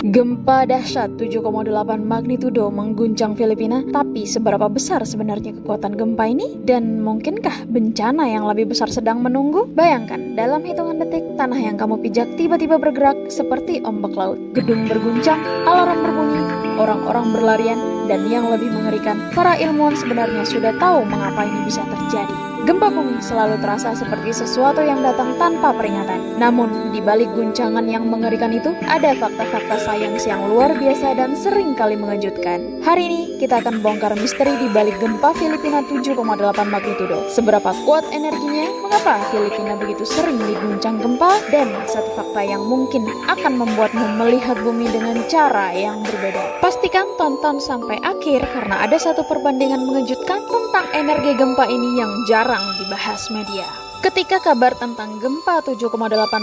Gempa dahsyat 7,8 magnitudo mengguncang Filipina, tapi seberapa besar sebenarnya kekuatan gempa ini? Dan mungkinkah bencana yang lebih besar sedang menunggu? Bayangkan, dalam hitungan detik, tanah yang kamu pijak tiba-tiba bergerak seperti ombak laut. Gedung berguncang, alarm berbunyi, orang-orang berlarian, dan yang lebih mengerikan, para ilmuwan sebenarnya sudah tahu mengapa ini bisa terjadi. Gempa bumi selalu terasa seperti sesuatu yang datang tanpa peringatan. Namun, di balik guncangan yang mengerikan itu, ada fakta-fakta sains yang luar biasa dan sering kali mengejutkan. Hari ini, kita akan bongkar misteri di balik gempa Filipina 7,8 magnitudo. Seberapa kuat energinya, mengapa Filipina begitu sering diguncang gempa, dan satu fakta yang mungkin akan membuatmu melihat bumi dengan cara yang berbeda. Pastikan tonton sampai akhir karena ada satu perbandingan mengejutkan tentang energi gempa ini yang jarang dibahas media. Ketika kabar tentang gempa 7,8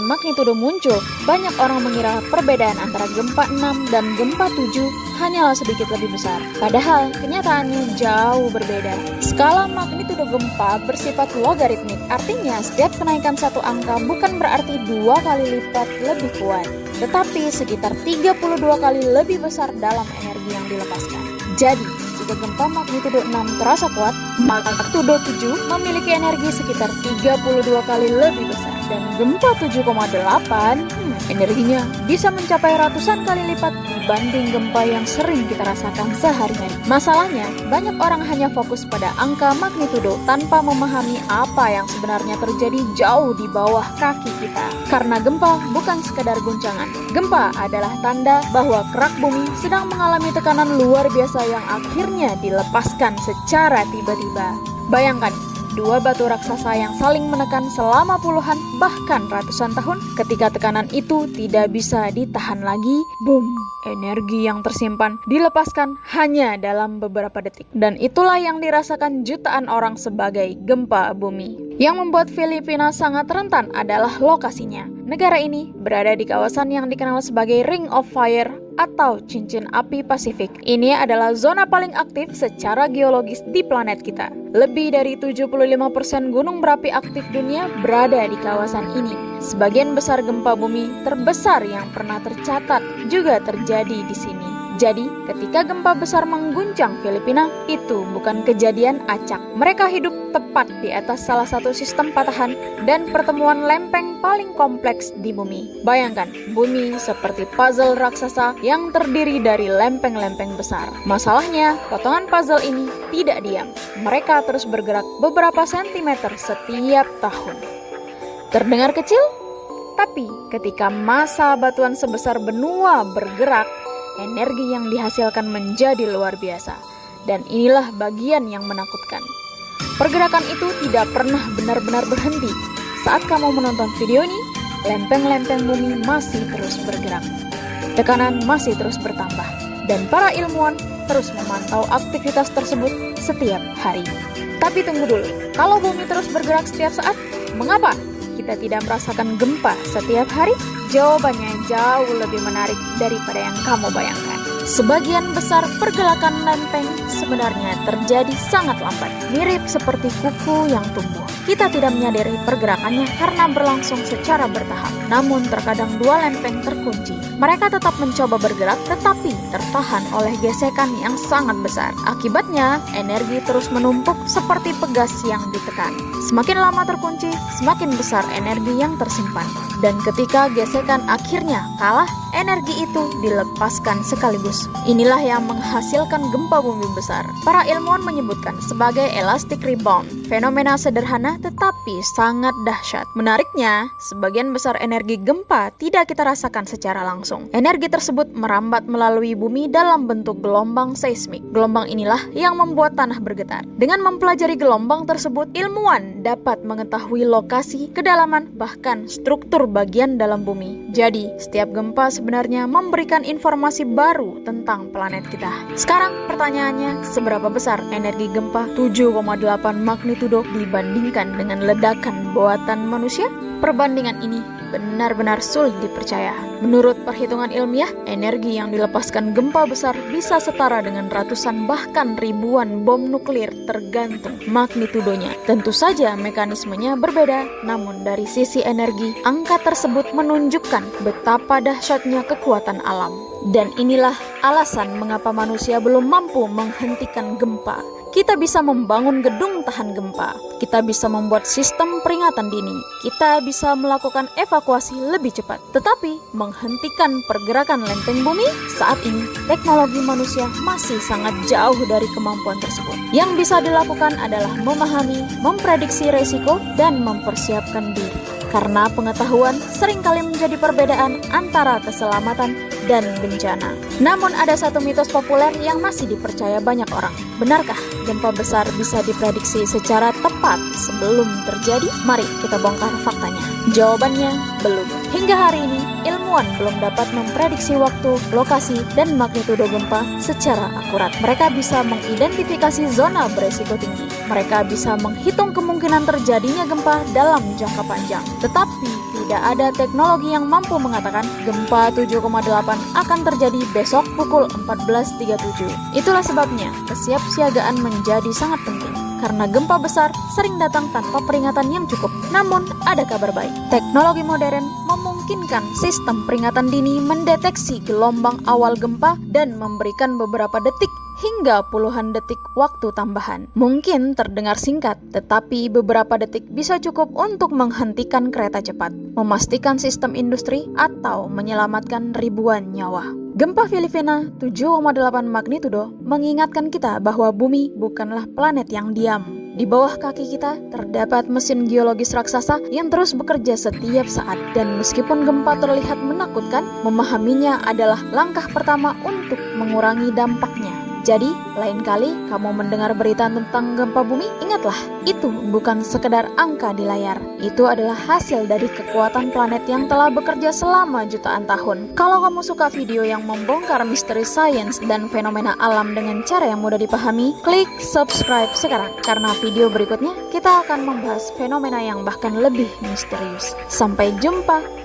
magnitudo muncul, banyak orang mengira perbedaan antara gempa 6 dan gempa 7 hanyalah sedikit lebih besar. Padahal, kenyataannya jauh berbeda. Skala magnitudo gempa bersifat logaritmik, artinya setiap kenaikan satu angka bukan berarti 2 kali lipat lebih kuat, tetapi sekitar 32 kali lebih besar dalam energi yang dilepaskan. Jadi, jika gempa magnitudo 6 terasa kuat, magnitudo 7 memiliki energi sekitar 32 kali lebih besar. Dan gempa 7,8 energinya bisa mencapai ratusan kali lipat dibanding gempa yang sering kita rasakan sehari-hari. Masalahnya, banyak orang hanya fokus pada angka magnitudo tanpa memahami apa yang sebenarnya terjadi jauh di bawah kaki kita. Karena gempa bukan sekedar guncangan. Gempa adalah tanda bahwa kerak bumi sedang mengalami tekanan luar biasa yang akhirnya dilepaskan secara tiba-tiba. Bayangkan, dua batu raksasa yang saling menekan selama puluhan bahkan ratusan tahun. Ketika tekanan itu tidak bisa ditahan lagi, boom, energi yang tersimpan dilepaskan hanya dalam beberapa detik. Dan itulah yang dirasakan jutaan orang sebagai gempa bumi. Yang membuat Filipina sangat rentan adalah lokasinya. Negara ini berada di kawasan yang dikenal sebagai Ring of Fire atau cincin api Pasifik. Ini adalah zona paling aktif secara geologis di planet kita. Lebih dari 75% gunung berapi aktif dunia berada di kawasan ini. Sebagian besar gempa bumi terbesar yang pernah tercatat juga terjadi di sini. Jadi, ketika gempa besar mengguncang Filipina, itu bukan kejadian acak. Mereka hidup tepat di atas salah satu sistem patahan dan pertemuan lempeng paling kompleks di bumi. Bayangkan, bumi seperti puzzle raksasa yang terdiri dari lempeng-lempeng besar. Masalahnya, potongan puzzle ini tidak diam. Mereka terus bergerak beberapa sentimeter setiap tahun. Terdengar kecil? Tapi, ketika massa batuan sebesar benua bergerak, energi yang dihasilkan menjadi luar biasa. Dan inilah bagian yang menakutkan. Pergerakan itu tidak pernah benar-benar berhenti. Saat kamu menonton video ini, lempeng-lempeng bumi masih terus bergerak. Tekanan masih terus bertambah. Dan para ilmuwan terus memantau aktivitas tersebut setiap hari. Tapi tunggu dulu, kalau bumi terus bergerak setiap saat, mengapa kita tidak merasakan gempa setiap hari? Jawabannya jauh lebih menarik daripada yang kamu bayangkan. Sebagian besar pergerakan lempeng sebenarnya terjadi sangat lambat, mirip seperti kuku yang tumbuh. Kita tidak menyadari pergerakannya karena berlangsung secara bertahap. Namun terkadang dua lempeng terkunci. Mereka tetap mencoba bergerak tetapi tertahan oleh gesekan yang sangat besar. Akibatnya, energi terus menumpuk seperti pegas yang ditekan. Semakin lama terkunci, semakin besar energi yang tersimpan. Dan ketika gesekan akhirnya kalah, energi itu dilepaskan sekaligus. Inilah yang menghasilkan gempa bumi besar. Para ilmuwan menyebutkan sebagai elastic rebound. Fenomena sederhana tetapi sangat dahsyat. Menariknya, sebagian besar energi gempa tidak kita rasakan secara langsung. Energi tersebut merambat melalui bumi dalam bentuk gelombang seismik. Gelombang inilah yang membuat tanah bergetar. Dengan mempelajari gelombang tersebut, ilmuwan dapat mengetahui lokasi, kedalaman, bahkan struktur bagian dalam bumi. Jadi, setiap gempa sebenarnya memberikan informasi baru tentang planet kita. Sekarang pertanyaannya, seberapa besar energi gempa 7,8 magnitudo dibandingkan dengan ledakan buatan manusia? Perbandingan ini benar-benar sulit dipercaya. Menurut perhitungan ilmiah, energi yang dilepaskan gempa besar bisa setara dengan ratusan bahkan ribuan bom nuklir tergantung magnitudonya. Tentu saja mekanismenya berbeda, namun dari sisi energi, angka tersebut menunjukkan betapa dahsyatnya kekuatan alam. Dan inilah alasan mengapa manusia belum mampu menghentikan gempa. Kita bisa membangun gedung tahan gempa. Kita bisa membuat sistem peringatan dini. Kita bisa melakukan evakuasi lebih cepat. Tetapi, menghentikan pergerakan lempeng bumi, saat ini teknologi manusia masih sangat jauh dari kemampuan tersebut. Yang bisa dilakukan adalah memahami, memprediksi resiko, dan mempersiapkan diri. Karena pengetahuan seringkali menjadi perbedaan antara keselamatan dan bencana. Namun ada satu mitos populer yang masih dipercaya banyak orang. Benarkah gempa besar bisa diprediksi secara tepat sebelum terjadi? Mari kita bongkar faktanya. Jawabannya belum. Hingga hari ini, ilmuwan belum dapat memprediksi waktu, lokasi, dan magnitudo gempa secara akurat. Mereka bisa mengidentifikasi zona beresiko tinggi. Mereka bisa menghitung kemungkinan terjadinya gempa dalam jangka panjang. Tetapi, tidak ada teknologi yang mampu mengatakan gempa 7,8 akan terjadi besok pukul 14.37. Itulah sebabnya kesiapsiagaan menjadi sangat penting. Karena gempa besar sering datang tanpa peringatan yang cukup. Namun, ada kabar baik. Teknologi modern memungkinkan sistem peringatan dini mendeteksi gelombang awal gempa dan memberikan beberapa detik hingga puluhan detik waktu tambahan. Mungkin terdengar singkat, tetapi beberapa detik bisa cukup untuk menghentikan kereta cepat, memastikan sistem industri, atau menyelamatkan ribuan nyawa. Gempa Filipina 7,8 magnitudo mengingatkan kita bahwa bumi bukanlah planet yang diam. Di bawah kaki kita terdapat mesin geologis raksasa yang terus bekerja setiap saat. Dan meskipun gempa terlihat menakutkan, memahaminya adalah langkah pertama untuk mengurangi dampaknya. Jadi, lain kali kamu mendengar berita tentang gempa bumi, ingatlah, itu bukan sekedar angka di layar. Itu adalah hasil dari kekuatan planet yang telah bekerja selama jutaan tahun. Kalau kamu suka video yang membongkar misteri sains dan fenomena alam dengan cara yang mudah dipahami, klik subscribe sekarang. Karena video berikutnya, kita akan membahas fenomena yang bahkan lebih misterius. Sampai jumpa!